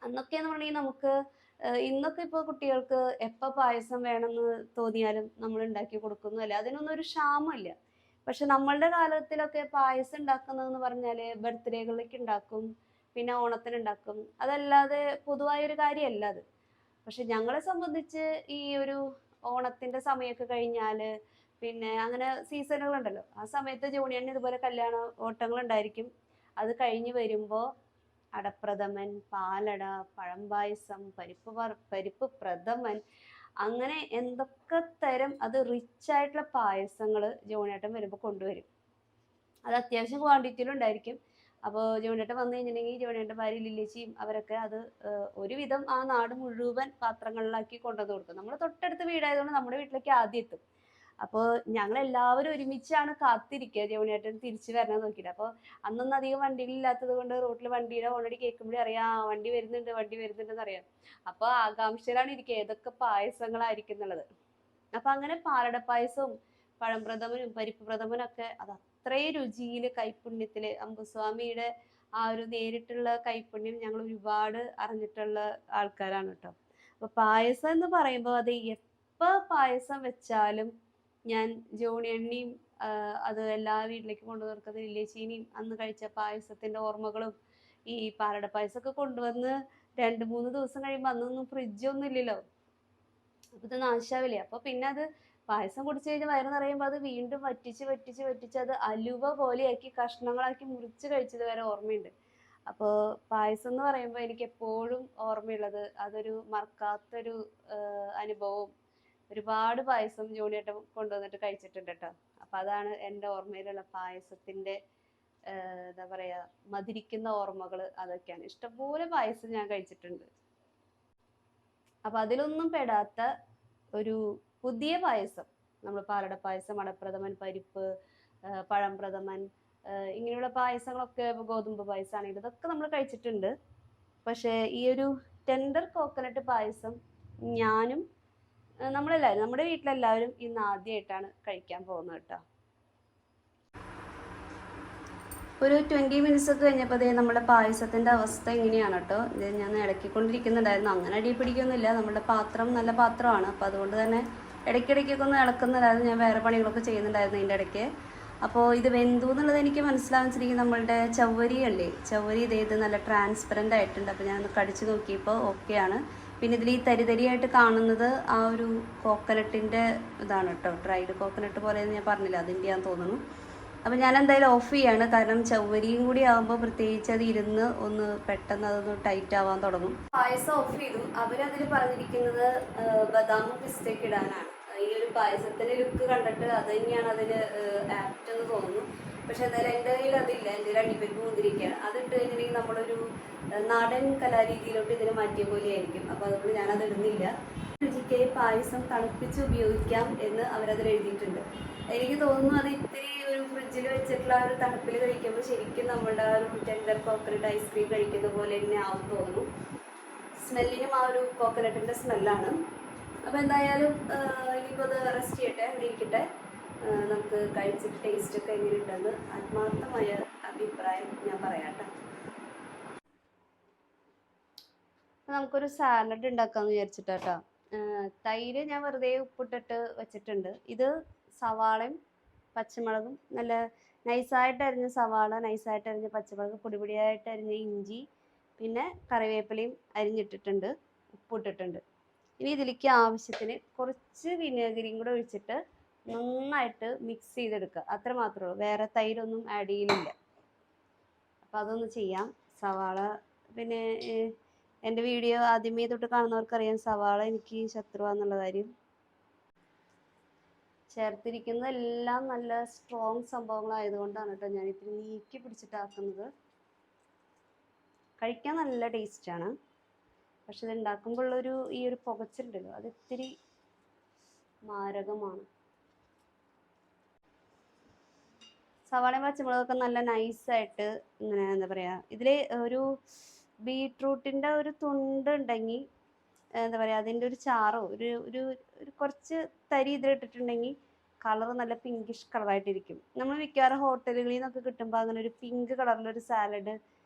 അന്നൊക്കെ എന്ന് പറഞ്ഞാൽ നമുക്ക് ഇന്നൊക്കെ ഇപ്പോൾ കുട്ടികൾക്ക് എപ്പോൾ പായസം വേണമെന്ന് തോന്നിയാലും നമ്മൾ ഉണ്ടാക്കി കൊടുക്കുന്നു അല്ലേ, അതിനൊന്നും ഒരു ക്ഷാമമില്ല. പക്ഷെ നമ്മളുടെ കാലത്തിലൊക്കെ പായസം ഉണ്ടാക്കുന്നതെന്ന് പറഞ്ഞാൽ ബർത്ത്ഡേകളിലേക്ക് ഉണ്ടാക്കും, പിന്നെ ഓണത്തിന് ഉണ്ടാക്കും. അതല്ലാതെ പൊതുവായൊരു കാര്യമല്ല അത്. പക്ഷെ ഞങ്ങളെ സംബന്ധിച്ച് ഈ ഒരു ഓണത്തിന്റെ സമയമൊക്കെ കഴിഞ്ഞാൽ പിന്നെ അങ്ങനെ സീസണുകളുണ്ടല്ലോ, ആ സമയത്ത് ജൂണിയറിന് ഇതുപോലെ കല്യാണ ഓട്ടങ്ങൾ ഉണ്ടായിരിക്കും. അത് കഴിഞ്ഞ് വരുമ്പോൾ അടപ്രഥമൻ, പാലട, പഴംപായസം, പരിപ്പ് പ്രഥമൻ, അങ്ങനെ എന്തൊക്കെ തരം അത് റിച്ച് ആയിട്ടുള്ള പായസങ്ങൾ ജോണിയേട്ടൻ വരുമ്പോൾ കൊണ്ടുവരും. അത് അത്യാവശ്യം ക്വാണ്ടിറ്റിയിലും ഉണ്ടായിരിക്കും. അപ്പോൾ ജോണിയേട്ടൻ വന്നു കഴിഞ്ഞിട്ടുണ്ടെങ്കിൽ ജോണിയേട്ടൻ്റെ ഭാര്യ ലില്ലിച്ചിയും അവരൊക്കെ അത് ഒരുവിധം ആ നാട് മുഴുവൻ പാത്രങ്ങളിലാക്കി കൊണ്ടുവന്ന് കൊടുക്കും. നമ്മൾ തൊട്ടടുത്ത് വീടായതുകൊണ്ട് നമ്മുടെ വീട്ടിലേക്ക് ആദ്യം എത്തും. അപ്പോൾ ഞങ്ങൾ എല്ലാവരും ഒരുമിച്ചാണ് കാത്തിരിക്കുക ജോണിയേട്ടൻ തിരിച്ചു വരണം നോക്കിയിട്ട്. അപ്പോൾ അന്നൊന്നും അധികം വണ്ടികളില്ലാത്തത് കൊണ്ട് റോട്ടിൽ വണ്ടിയുടെ ഓൾറെഡി കേൾക്കുമ്പോഴേ അറിയാം വണ്ടി വരുന്നുണ്ടെന്ന് അറിയാം. അപ്പോൾ ആകാംക്ഷയിലാണ് ഇരിക്കുക ഏതൊക്കെ പായസങ്ങളായിരിക്കും എന്നുള്ളത്. അപ്പൊ അങ്ങനെ പാലട പായസവും പഴംപ്രഥമനും പരിപ്പ് പ്രഥമനും ഒക്കെ അത് അത്രയും രുചിയില് കൈപുണ്യത്തില് അമ്പുസ്വാമിയുടെ ആ ഒരു നേരിട്ടുള്ള കൈപുണ്യം ഞങ്ങൾ ഒരുപാട് അറിഞ്ഞിട്ടുള്ള ആൾക്കാരാണ് കേട്ടോ. അപ്പൊ പായസം എന്ന് പറയുമ്പോൾ അത് എപ്പോ പായസം വെച്ചാലും ഞാൻ ജോണിയണ്ണിയും അത് എല്ലാ വീട്ടിലേക്കും കൊണ്ടു തീർക്കുന്ന ലില്ലേച്ചീനിയും അന്ന് കഴിച്ച പായസത്തിന്റെ ഓർമ്മകളും ഈ പാലട പായസമൊക്കെ കൊണ്ടുവന്ന് 2-3 ദിവസം കഴിയുമ്പോൾ അന്നൊന്നും ഫ്രിഡ്ജൊന്നും ഇല്ലല്ലോ, അപ്പൊ ഇത് നാശാവില്ലേ. അപ്പൊ പിന്നെ അത് പായസം കുടിച്ചു കഴിഞ്ഞാൽ വയറ് നിറയുമ്പോൾ അത് വീണ്ടും വറ്റിച്ച് അത് അലുവ പോലെയാക്കി കഷ്ണങ്ങളാക്കി മുറിച്ച് കഴിച്ചത് വരെ ഓർമ്മയുണ്ട്. അപ്പോൾ പായസം എന്ന് പറയുമ്പോൾ എനിക്ക് എപ്പോഴും ഓർമ്മയുള്ളത് അതൊരു മറക്കാത്തൊരു അനുഭവവും. ഒരുപാട് പായസം ജോണിയേട്ടൻ കൊണ്ടുവന്നിട്ട് കഴിച്ചിട്ടുണ്ട് കേട്ടോ. അപ്പൊ അതാണ് എൻ്റെ ഓർമ്മയിലുള്ള പായസത്തിന്റെ എന്താ പറയാ മധുരിക്കുന്ന ഓർമ്മകൾ. അതൊക്കെയാണ്, ഇഷ്ടംപോലെ പായസം ഞാൻ കഴിച്ചിട്ടുണ്ട്. അപ്പൊ അതിലൊന്നും പെടാത്ത ഒരു പുതിയ പായസം, നമ്മൾ പാലട പായസം, അടപ്രഥമൻ, പരിപ്പ്, പഴംപ്രഥമൻ, ഇങ്ങനെയുള്ള പായസങ്ങളൊക്കെ ഗോതമ്പ് പായസമാണെങ്കിൽ ഇതൊക്കെ നമ്മൾ കഴിച്ചിട്ടുണ്ട്. പക്ഷേ ഈ ഒരു ടെൻഡർ കോക്കനട്ട് പായസം ഞാനും നമ്മളെല്ലാവരും നമ്മുടെ വീട്ടിലെല്ലാവരും ഇന്ന് ആദ്യമായിട്ടാണ് കഴിക്കാൻ പോകുന്നത് കേട്ടോ. ഒരു 20 മിനിറ്റ്സ് ഒക്കെ കഴിഞ്ഞപ്പോൾ നമ്മുടെ പായസത്തിൻ്റെ അവസ്ഥ എങ്ങനെയാണ് കേട്ടോ. ഇത് ഞാൻ ഇളക്കിക്കൊണ്ടിരിക്കുന്നുണ്ടായിരുന്നു. അങ്ങനെ അടി പിടിക്കൊന്നുമില്ല, നമ്മുടെ പാത്രം നല്ല പാത്രമാണ്. അപ്പോൾ അതുകൊണ്ട് തന്നെ ഇടയ്ക്കിടയ്ക്കൊക്കെ ഒന്ന് ഇളക്കുന്നുണ്ടായിരുന്നു. ഞാൻ വേറെ പണികളൊക്കെ ചെയ്യുന്നുണ്ടായിരുന്നു ഇതിൻ്റെ ഇടയ്ക്ക്. അപ്പോൾ ഇത് വെന്തു എന്നുള്ളത് എനിക്ക് മനസ്സിലാവുന്നിരിക്കും. നമ്മളുടെ ചവ്വരി അല്ലേ, ചവ്വരി ഇത് നല്ല ട്രാൻസ്പെറൻ്റ് ആയിട്ടുണ്ട്. അപ്പോൾ ഞാനൊന്ന് കടിച്ചു നോക്കിയപ്പോൾ ഓക്കെയാണ്. പിന്നെ ഇതിൽ ഈ തരിതരിയായിട്ട് കാണുന്നത് ആ ഒരു കോക്കനട്ടിൻ്റെ ഇതാണ് കേട്ടോ, ഡ്രൈഡ് കോക്കനട്ട് പോലെ ഞാൻ പറഞ്ഞില്ല, അതിൻ്റെയാന്ന് തോന്നുന്നു. അപ്പം ഞാൻ എന്തായാലും ഓഫ് ചെയ്യാണ്, കാരണം ചവ്വരിയും കൂടി ആകുമ്പോൾ പ്രത്യേകിച്ച് അത് ഇരുന്ന് ഒന്ന് പെട്ടെന്ന് അതൊന്ന് ടൈറ്റ് ആവാൻ തുടങ്ങും. പായസം ഓഫ് ചെയ്തു. അവരതിൽ പറഞ്ഞിരിക്കുന്നത് ബദാമും പിസ്തയൊക്കെ ഇടാനാണ്. ഈ ഒരു പായസത്തിന്റെ ലുക്ക് കണ്ടിട്ട് അത് തന്നെയാണ് അതിൽ ആപ്റ്റ് എന്ന് തോന്നുന്നു. പക്ഷെ എന്തായാലും എൻ്റെ കയ്യിൽ അതില്ല, എൻ്റെ അണ്ടിപ്പരിപ്പ് മുന്തിരിക്കയാണ്. അതിട്ട് കഴിഞ്ഞിട്ടുണ്ടെങ്കിൽ നമ്മളൊരു നാടൻ കലാരീതിയിലോട്ട് ഇതിനെ മാറ്റിയ പോലെ ആയിരിക്കും. അപ്പോൾ അതുകൊണ്ട് ഞാനത് ഇടുന്നില്ല. രുചിക്ക് പായസം തണുപ്പിച്ച് ഉപയോഗിക്കാം എന്ന് അവരതിൽ എഴുതിയിട്ടുണ്ട്. എനിക്ക് തോന്നുന്നു അത് ഇത്തിരി ഒരു ഫ്രിഡ്ജിൽ വെച്ചിട്ടുള്ള ഒരു തണുപ്പിൽ കഴിക്കുമ്പോൾ ശരിക്കും നമ്മുടെ ആ ഒരു ടെൻഡർ കോക്കനട്ട് ഐസ്ക്രീം കഴിക്കുന്ന പോലെ തന്നെ ആവും തോന്നുന്നു. സ്മെല്ലിനും ആ ഒരു കോക്കനട്ടിൻ്റെ സ്മെല്ലാണ്. അപ്പോൾ എന്തായാലും ഇനിയിപ്പോൾ അത് റെസ്റ്റ് ചെയ്യട്ടെ, അവിടെ ഇരിക്കട്ടെ. നമുക്ക് കഴിച്ചിട്ട് ടേസ്റ്റൊക്കെ എങ്ങനെയുണ്ടെന്ന് ആത്മാർത്ഥമായ അഭിപ്രായം ഞാൻ പറയാട്ടെ. നമുക്കൊരു സാലഡ് ഉണ്ടാക്കാമെന്ന് വിചാരിച്ചിട്ടാട്ടോ. തൈര് ഞാൻ വെറുതെ ഉപ്പിട്ടിട്ട് വെച്ചിട്ടുണ്ട്. ഇത് സവാളയും പച്ചമുളകും, നല്ല നൈസായിട്ട് അരിഞ്ഞ സവാള, നൈസായിട്ട് അരിഞ്ഞ പച്ചമുളക്, പൊടിപൊടിയായിട്ട് അരിഞ്ഞ ഇഞ്ചി, പിന്നെ കറിവേപ്പിലയും അരിഞ്ഞിട്ടിട്ടുണ്ട്, ഉപ്പിട്ടിട്ടുണ്ട്. ഇനി ഇതിലേക്ക് ആവശ്യത്തിന് കുറച്ച് വിനാഗിരിയും കൂടെ ഒഴിച്ചിട്ട് നന്നായിട്ട് മിക്സ് ചെയ്തെടുക്കുക. അത്ര മാത്രമേ ഉള്ളൂ, വേറെ തൈരൊന്നും ആഡ് ചെയ്യലില്ല. അപ്പം അതൊന്ന് ചെയ്യാം. സവാള പിന്നെ എൻ്റെ വീഡിയോ ആദ്യമേ തൊട്ട് കാണുന്നവർക്കറിയാം സവാള എനിക്ക് ശത്രുവാന്നുള്ള കാര്യം. ചേർത്തിരിക്കുന്നതെല്ലാം നല്ല സ്ട്രോങ് സംഭവങ്ങളായതുകൊണ്ടാണ് കേട്ടോ ഞാൻ ഇത്തിരി നീക്കി പിടിച്ചിട്ടാക്കുന്നത്. കഴിക്കാൻ നല്ല ടേസ്റ്റാണ്, പക്ഷെ ഇത് ഉണ്ടാക്കുമ്പോഴുള്ളൊരു ഈ ഒരു പുകച്ചിലുണ്ടല്ലോ അത് ഇത്തിരി മാരകമാണ്. സവാളയും പച്ചമുളകൊക്കെ നല്ല നൈസായിട്ട് ഇങ്ങനെ എന്താ പറയുക, ഇതിൽ ഒരു ബീട്രൂട്ടിൻ്റെ ഒരു തുണ്ട് ഉണ്ടെങ്കിൽ എന്താ പറയുക, അതിൻ്റെ ഒരു ചാറോ ഒരു ഒരു ഒരു കുറച്ച് തരി ഇതിലിട്ടിട്ടുണ്ടെങ്കിൽ കളർ നല്ല പിങ്കിഷ് കളറായിട്ടിരിക്കും. നമ്മൾ മിക്കവാറും ഹോട്ടലുകളിൽ നിന്നൊക്കെ കിട്ടുമ്പോൾ അങ്ങനെ ഒരു പിങ്ക് കളറിലൊരു സാലഡ്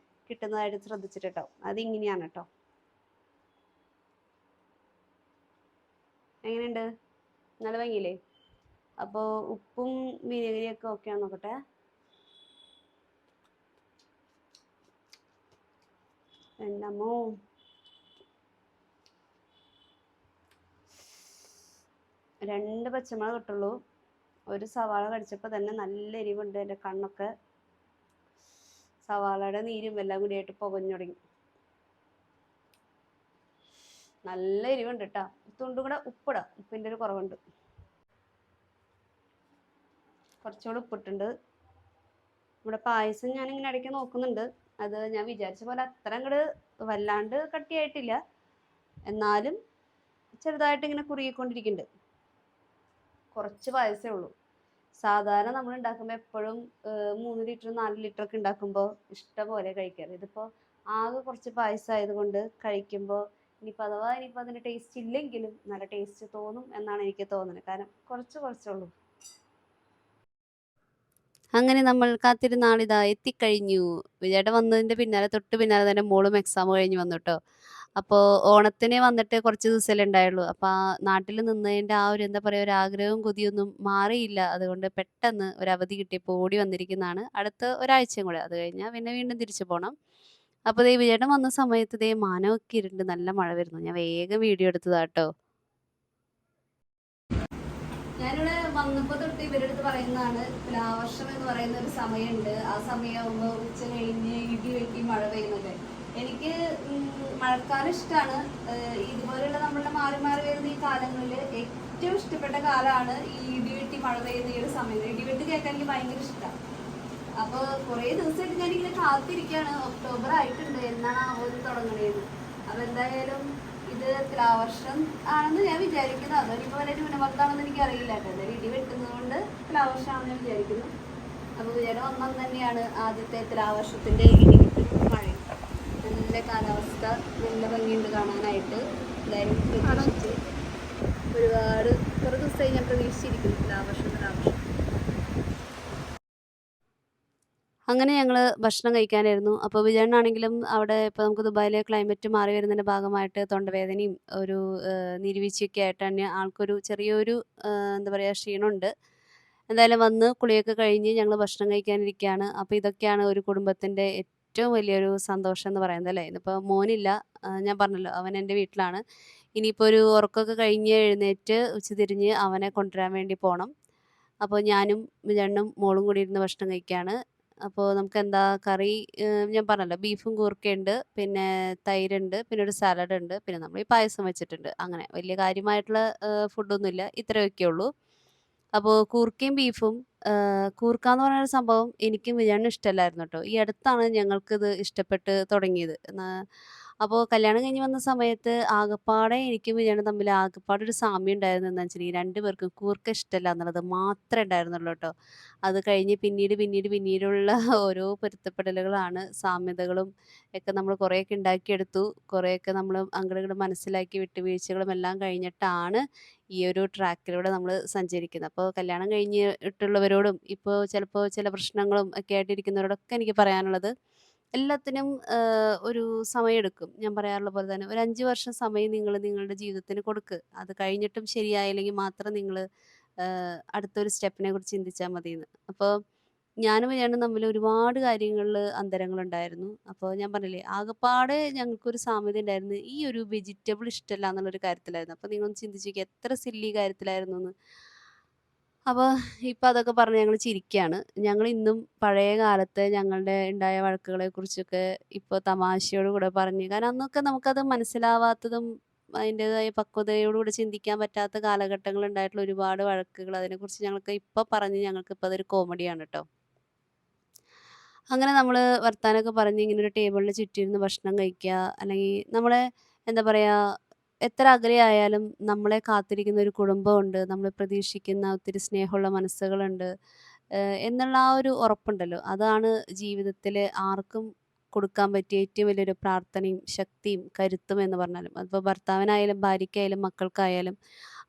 കിട്ടുന്നതായിട്ട് ശ്രദ്ധിച്ചിട്ടോ. അതിങ്ങനെയാണ് കേട്ടോ. എങ്ങനെയുണ്ട്? നല്ല ഭംഗിയില്ലേ? അപ്പോൾ ഉപ്പും വിനാഗിരിയൊക്കെ ഓക്കെ ആണ് നോക്കട്ടെ. എന്നമ്മോ, രണ്ട് പച്ചമുളക് കിട്ടുള്ളൂ. ഒരു സവാള കടിച്ചപ്പോൾ തന്നെ നല്ല എരിവുണ്ട്. എൻ്റെ കണ്ണൊക്കെ സവാളയുടെ നീരും എല്ലാം കൂടിയായിട്ട് പുകഞ്ഞു തുടങ്ങി. നല്ല എരിവുണ്ട് കേട്ടോ. തുണ്ടും കൂടെ ഉപ്പിടാം, ഉപ്പിൻ്റെ ഒരു കുറവുണ്ട്. കുറച്ചുകൂടെ ഉപ്പിട്ടുണ്ട്. നമ്മുടെ പായസം ഞാനിങ്ങനെ ഇടയ്ക്ക് നോക്കുന്നുണ്ട്. അത് ഞാൻ വിചാരിച്ച പോലെ അത്ര അങ്ങോട്ട് വല്ലാണ്ട് കട്ടിയായിട്ടില്ല, എന്നാലും ചെറുതായിട്ട് ഇങ്ങനെ കുറുകിക്കൊണ്ടിരിക്കുന്നുണ്ട്. കുറച്ച് പായസമേ ഉള്ളൂ. സാധാരണ നമ്മൾ ഉണ്ടാക്കുമ്പോൾ എപ്പോഴും 3 ലിറ്റർ 4 ലിറ്റർ ഒക്കെ ഉണ്ടാക്കുമ്പോൾ ഇഷ്ടം പോലെ കഴിക്കാറ്. ഇതിപ്പോൾ ആകെ കുറച്ച് പായസം ആയതുകൊണ്ട് കഴിക്കുമ്പോൾ ഇനിയിപ്പോൾ അതിൻ്റെ ടേസ്റ്റ് ഇല്ലെങ്കിലും നല്ല ടേസ്റ്റ് തോന്നും എന്നാണ് എനിക്ക് തോന്നുന്നത്. കാരണം കുറച്ചുള്ളൂ. അങ്ങനെ നമ്മൾ കാത്തിരുന്ന ആളിതാ എത്തിക്കഴിഞ്ഞു. വിജയേട്ടൻ വന്നതിൻ്റെ തൊട്ട് പിന്നാലെ തന്നെ മോളും എക്സാം കഴിഞ്ഞ് വന്നു കേട്ടോ. അപ്പോൾ ഓണത്തിന് വന്നിട്ട് കുറച്ച് ദിവസമല്ലേ ഉണ്ടായുള്ളൂ. അപ്പോൾ ആ നാട്ടിൽ നിന്നതിൻ്റെ ആ ഒരു എന്താ പറയുക, ഒരു ആഗ്രഹവും കൊതിയൊന്നും മാറിയില്ല. അതുകൊണ്ട് പെട്ടെന്ന് ഒരു അവധി കിട്ടിയപ്പോൾ ഓടി വന്നിരിക്കുന്നതാണ്. അടുത്ത ഒരാഴ്ചയും കൂടെ, അത് കഴിഞ്ഞാൽ പിന്നെ വീണ്ടും തിരിച്ചു പോകണം. അപ്പോൾ ദേ വിജയേട്ടൻ വന്ന സമയത്ത് ദേ മാനമൊക്കെ ഇരുണ്ട് നല്ല മഴ വരുന്നു. ഞാൻ വേഗം വീഡിയോ എടുത്തതാട്ടോ. ഞാനിവിടെ വന്നപ്പോൾ തൊട്ട് ഇവരുടെ അടുത്ത് പറയുന്നതാണ്, തുലാവർഷം എന്ന് പറയുന്ന ഒരു സമയമുണ്ട്. ആ സമയമാകുമ്പോൾ ഉച്ച കഴിഞ്ഞ് ഇടി വെട്ടി മഴ പെയ്യുന്നത്. എനിക്ക് മഴക്കാലം ഇഷ്ടമാണ്. ഇതുപോലെയുള്ള നമ്മളുടെ മാറി മാറി വരുന്ന ഈ കാലങ്ങളിൽ ഏറ്റവും ഇഷ്ടപ്പെട്ട കാലമാണ് ഈ ഇടി വെട്ടി മഴ പെയ്യുന്ന ഈ ഒരു സമയം. ഇടിവെട്ട് കേൾക്കാൻ എനിക്ക് ഭയങ്കര ഇഷ്ടമാണ്. അപ്പോൾ കുറേ ദിവസമായിട്ട് ഞാനിങ്ങനെ കാത്തിരിക്കുകയാണ്. ഒക്ടോബർ ആയിട്ടുണ്ട്, എന്നാണ് ആ ഒരു തുടങ്ങണേന്ന്. അപ്പോൾ എന്തായാലും ഇത് തുലാവർഷം ആണെന്ന് ഞാൻ വിചാരിക്കുന്നു. അതൊരിപ്പോൾ വരെ ന്യൂനമർദ്ദമാണെന്ന് എനിക്ക് അറിയില്ല കേട്ടോ. എന്തായാലും ഇടി വെട്ടുന്നത് കൊണ്ട് തുലാവർഷമാണെന്ന് ഞാൻ വിചാരിക്കുന്നു. അപ്പോൾ വിചാരം ഒന്നും തന്നെയാണ് ആദ്യത്തെ തുലാവർഷത്തിൻ്റെ ഇടിവെട്ടും മഴയും. നല്ല കാലാവസ്ഥ, നല്ല ഭംഗിയുണ്ട് കാണാനായിട്ട്. എന്തായാലും പ്രതീക്ഷിച്ച് ഒരുപാട് കുറേ ദിവസമായി ഞാൻ പ്രതീക്ഷിച്ചിരിക്കുന്നു തുലാവർഷം. അങ്ങനെ ഞങ്ങൾ ഭക്ഷണം കഴിക്കാനായിരുന്നു. അപ്പോൾ വിജയണ്ണാണെങ്കിലും അവിടെ ഇപ്പോൾ നമുക്ക് ദുബായിലെ ക്ലൈമറ്റ് മാറി വരുന്നതിൻ്റെ ഭാഗമായിട്ട് തൊണ്ടവേദനയും ഒരു നീരുവീഴ്ചയൊക്കെ ആയിട്ട് തന്നെ ആൾക്കൊരു ചെറിയൊരു എന്താ പറയുക, ക്ഷീണമുണ്ട്. എന്തായാലും വന്ന് കുളിയൊക്കെ കഴിഞ്ഞ് ഞങ്ങൾ ഭക്ഷണം കഴിക്കാനിരിക്കുകയാണ്. അപ്പോൾ ഇതൊക്കെയാണ് ഒരു കുടുംബത്തിൻ്റെ ഏറ്റവും വലിയൊരു സന്തോഷം എന്ന് പറയുന്നത് അല്ലേ. ഇന്നിപ്പോൾ മോനില്ല, ഞാൻ പറഞ്ഞല്ലോ അവൻ എൻ്റെ വീട്ടിലാണ്. ഇനിയിപ്പോൾ ഒരു ഉറക്കമൊക്കെ കഴിഞ്ഞ് എഴുന്നേറ്റ് ഉച്ചതിരിഞ്ഞ് അവനെ കൊണ്ടുവരാൻ വേണ്ടി പോകണം. അപ്പോൾ ഞാനും വിജയണ്ണും മോളും കൂടി ഇരുന്ന് ഭക്ഷണം കഴിക്കുകയാണ്. അപ്പോൾ നമുക്കെന്താ കറി, ഞാൻ പറഞ്ഞല്ലോ ബീഫും കൂർക്കയുണ്ട്, പിന്നെ തൈരുണ്ട്, പിന്നെ ഒരു സാലഡുണ്ട്, പിന്നെ നമ്മൾ ഈ പായസം വെച്ചിട്ടുണ്ട്. അങ്ങനെ വലിയ കാര്യമായിട്ടുള്ള ഫുഡൊന്നുമില്ല, ഇത്രയൊക്കെ ഉള്ളൂ. അപ്പോൾ കൂർക്കയും ബീഫും, കൂർക്ക എന്ന് പറയുന്ന സംഭവം എനിക്കും വിജയണ്ണും ഇഷ്ടമല്ലായിരുന്നു കേട്ടോ. ഈ അടുത്താണ് ഞങ്ങൾക്കിത് ഇഷ്ടപ്പെട്ട് തുടങ്ങിയത്. അപ്പോൾ കല്യാണം കഴിഞ്ഞ് വന്ന സമയത്ത് ആകപ്പാടെ എനിക്കും വിജയണ്ണും തമ്മിൽ ആകപ്പാടെ ഒരു സാമ്യം ഉണ്ടായിരുന്നു. എന്താണെന്ന് വെച്ചിട്ടുണ്ടെങ്കിൽ 2 പേർക്കും കൂർക്ക ഇഷ്ടമല്ല എന്നുള്ളത് മാത്രമേ ഉണ്ടായിരുന്നുള്ളൂ കേട്ടോ. അത് കഴിഞ്ഞ് പിന്നീടുള്ള ഓരോ പൊരുത്തപ്പെടലുകളാണ്, സാമ്യതകളും ഒക്കെ നമ്മൾ കുറേയൊക്കെ ഉണ്ടാക്കിയെടുത്തു. കുറേയൊക്കെ നമ്മൾ അങ്ങോട്ടും ഇങ്ങോട്ടും മനസ്സിലാക്കി വിട്ടുവീഴ്ചകളും എല്ലാം കഴിഞ്ഞിട്ടാണ് ഈ ഒരു ട്രാക്കിലൂടെ നമ്മൾ സഞ്ചരിക്കുന്നത്. അപ്പോൾ കല്യാണം കഴിഞ്ഞിട്ടുള്ളവരോടും ഇപ്പോൾ ചിലപ്പോൾ ചില പ്രശ്നങ്ങളും ഒക്കെ ആയിട്ടിരിക്കുന്നവരോടൊക്കെ എനിക്ക് പറയാനുള്ളത്, എല്ലാത്തിനും ഒരു സമയമെടുക്കും. ഞാൻ പറയാറുള്ള പോലെ തന്നെ ഒരു 5 വർഷം സമയം നിങ്ങൾ നിങ്ങളുടെ ജീവിതത്തിന് കൊടുക്ക്. അത് കഴിഞ്ഞിട്ടും ശരിയായില്ലെങ്കിൽ മാത്രം നിങ്ങൾ അടുത്തൊരു സ്റ്റെപ്പിനെ കുറിച്ച് ചിന്തിച്ചാൽ മതിയെന്ന്. അപ്പോൾ ഞാനും വിജയേട്ടനും തമ്മിൽ ഒരുപാട് കാര്യങ്ങളില് അന്തരങ്ങളുണ്ടായിരുന്നു. അപ്പൊ ഞാൻ പറഞ്ഞില്ലേ, ആകപ്പാടെ ഞങ്ങൾക്കൊരു സാമ്യത ഉണ്ടായിരുന്നു. ഈ ഒരു വെജിറ്റബിൾ ഇഷ്ടല്ല എന്നുള്ളൊരു കാര്യത്തിലായിരുന്നു. അപ്പൊ നിങ്ങളൊന്ന് ചിന്തിച്ച് നോക്കിയേ എത്ര സില്ലി കാര്യത്തിലായിരുന്നുന്ന്. അപ്പൊ ഇപ്പൊ അതൊക്കെ പറഞ്ഞ് ഞങ്ങള് ചിരിക്കാണ്. ഞങ്ങളിന്നും പഴയ കാലത്തെ ഞങ്ങളുടെ ഉണ്ടായ വഴക്കുകളെക്കുറിച്ചൊക്കെ ഇപ്പൊ തമാശയോട് കൂടെ പറഞ്ഞ്, കാരണം അന്നൊക്കെ നമുക്കത് മനസ്സിലാവാത്തതും അതിൻ്റേതായ പക്വതയോടുകൂടി ചിന്തിക്കാൻ പറ്റാത്ത കാലഘട്ടങ്ങളുണ്ടായിട്ടുള്ള ഒരുപാട് വഴക്കുകൾ അതിനെക്കുറിച്ച് ഞങ്ങൾക്ക് ഇപ്പൊ പറഞ്ഞ് ഞങ്ങൾക്കിപ്പോ അതൊരു കോമഡിയാണ് ട്ടോ. അങ്ങനെ നമ്മള് വർത്താനമൊക്കെ പറഞ്ഞ് ഇങ്ങനെ ഒരു ടേബിളിന് ചുറ്റും ഭക്ഷണം കഴിക്കുക, അല്ലെങ്കിൽ നമ്മളെ എന്താ പറയാ, എത്ര അകലെയായാലും നമ്മളെ കാത്തിരിക്കുന്ന ഒരു കുടുംബമുണ്ട്, നമ്മൾ പ്രതീക്ഷിക്കുന്ന ഒത്തിരി സ്നേഹമുള്ള മനസ്സുകളുണ്ട്, എന്നുള്ള ആ ഒരു ഉറപ്പുണ്ടല്ലോ, അതാണ് ജീവിതത്തിൽ ആർക്കും കൊടുക്കാൻ പറ്റിയ ഏറ്റവും വലിയൊരു പ്രാർത്ഥനയും ശക്തിയും കരുത്തും എന്ന് പറഞ്ഞാലും. അതിപ്പോൾ ഭർത്താവിനായാലും ഭാര്യയ്ക്കായാലും മക്കൾക്കായാലും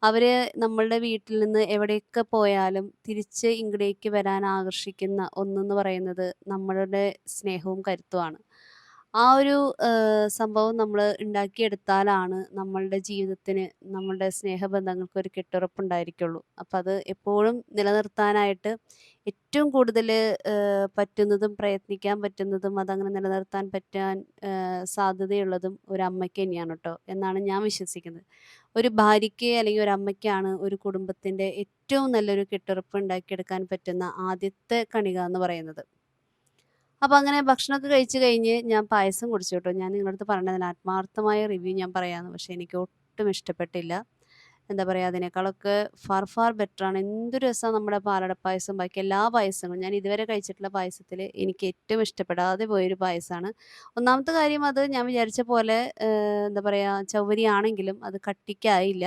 അവര് നമ്മളുടെ വീട്ടിൽ നിന്ന് എവിടെയൊക്കെ പോയാലും തിരിച്ച് ഇങ്ങടേക്ക് വരാൻ ആകർഷിക്കുന്ന ഒന്നെന്ന് പറയുന്നത് നമ്മളുടെ സ്നേഹവും കരുത്തുമാണ്. ആ ഒരു സംഭവം നമ്മൾ ഉണ്ടാക്കിയെടുത്താലാണ് നമ്മളുടെ ജീവിതത്തിന്, നമ്മളുടെ സ്നേഹബന്ധങ്ങൾക്ക് ഒരു കെട്ടുറപ്പുണ്ടായിരിക്കുള്ളൂ. അപ്പം അത് എപ്പോഴും നിലനിർത്താനായിട്ട് ഏറ്റവും കൂടുതൽ പറ്റുന്നതും പ്രയത്നിക്കാൻ പറ്റുന്നതും അതങ്ങനെ നിലനിർത്താൻ പറ്റാൻ സാധ്യതയുള്ളതും ഒരു അമ്മയ്ക്ക് തന്നെയാണ് കേട്ടോ എന്നാണ് ഞാൻ വിശ്വസിക്കുന്നത്. ഒരു ഭാര്യയ്ക്ക് അല്ലെങ്കിൽ ഒരു അമ്മയ്ക്കാണ് ഒരു കുടുംബത്തിൻ്റെ ഏറ്റവും നല്ലൊരു കെട്ടുറപ്പ് ഉണ്ടാക്കിയെടുക്കാൻ പറ്റുന്ന ആദ്യത്തെ കണിക എന്ന് പറയുന്നത്. അപ്പം അങ്ങനെ ഭക്ഷണമൊക്കെ കഴിച്ച് കഴിഞ്ഞ് ഞാൻ പായസം കുടിച്ചു കേട്ടോ. ഞാൻ നിങ്ങളുടെ അടുത്ത് പറഞ്ഞതിന് ആത്മാർത്ഥമായ റിവ്യൂ ഞാൻ പറയാമെന്ന്, പക്ഷേ എനിക്ക് ഒട്ടും ഇഷ്ടപ്പെട്ടില്ല. എന്താ പറയുക, അതിനേക്കാളൊക്കെ ഫാർ ഫാർ ബെറ്ററാണ്. എന്ത് രസമാണ് നമ്മുടെ പാലട പായസം, ബാക്കി എല്ലാ പായസങ്ങളും ഞാൻ ഇതുവരെ കഴിച്ചിട്ടുള്ള പായസത്തിൽ എനിക്ക് ഏറ്റവും ഇഷ്ടപ്പെടാതെ പോയൊരു പായസമാണ്. ഒന്നാമത്തെ കാര്യം, അത് ഞാൻ വിചാരിച്ച പോലെ എന്താ പറയുക ചൗവരിയാണെങ്കിലും അത് കട്ടിക്കായില്ല.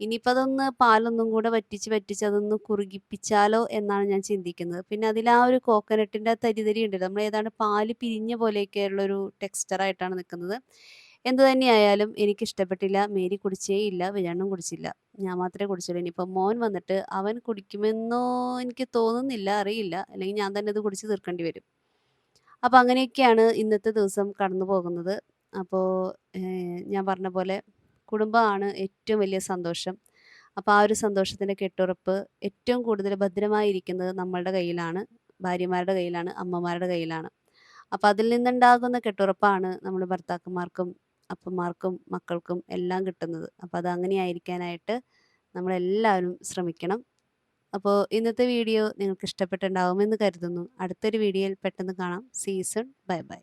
ഇനിയിപ്പോൾ അതൊന്ന് പാലൊന്നും കൂടെ വറ്റിച്ച് വറ്റിച്ച് അതൊന്ന് കുറുകിപ്പിച്ചാലോ എന്നാണ് ഞാൻ ചിന്തിക്കുന്നത്. പിന്നെ അതിൽ ആ ഒരു കോക്കനട്ടിൻ്റെ തരി ഉണ്ടല്ലോ, നമ്മൾ ഏതാണ്ട് പാല് പിരിഞ്ഞ പോലെയൊക്കെയുള്ളൊരു ടെക്സ്ചറായിട്ടാണ് നിൽക്കുന്നത്. എന്ത് തന്നെയായാലും എനിക്കിഷ്ടപ്പെട്ടില്ല. മേരി കുടിച്ചേ ഇല്ല, വിജയണ്ണും കുടിച്ചില്ല. ഞാൻ മാത്രമേ കുടിച്ചുള്ളൂ. ഇനിയിപ്പോൾ മോൻ വന്നിട്ട് അവൻ കുടിക്കുമെന്നോ എനിക്ക് തോന്നുന്നില്ല, അറിയില്ല. അല്ലെങ്കിൽ ഞാൻ തന്നെ ഇത് കുടിച്ച് തീർക്കേണ്ടി വരും. അപ്പോൾ അങ്ങനെയൊക്കെയാണ് ഇന്നത്തെ ദിവസം കടന്നു പോകുന്നത്. അപ്പോൾ ഞാൻ പറഞ്ഞ പോലെ കുടുംബമാണ് ഏറ്റവും വലിയ സന്തോഷം. അപ്പോൾ ആ ഒരു സന്തോഷത്തിൻ്റെ കെട്ടുറപ്പ് ഏറ്റവും കൂടുതൽ ഭദ്രമായിരിക്കുന്നത് നമ്മളുടെ കയ്യിലാണ്, ഭാര്യമാരുടെ കയ്യിലാണ്, അമ്മമാരുടെ കയ്യിലാണ്. അപ്പോൾ അതിൽ നിന്നുണ്ടാകുന്ന കെട്ടുറപ്പാണ് നമ്മൾ ഭർത്താക്കന്മാർക്കും അപ്പന്മാർക്കും മക്കൾക്കും എല്ലാം കിട്ടുന്നത്. അപ്പോൾ അത് അങ്ങനെയായിരിക്കാനായിട്ട് നമ്മളെല്ലാവരും ശ്രമിക്കണം. അപ്പോൾ ഇന്നത്തെ വീഡിയോ നിങ്ങൾക്ക് ഇഷ്ടപ്പെട്ടിട്ടുണ്ടാവുമെന്ന് കരുതുന്നു. അടുത്തൊരു വീഡിയോയിൽ പെട്ടെന്ന് കാണാം. See you soon. Bye by.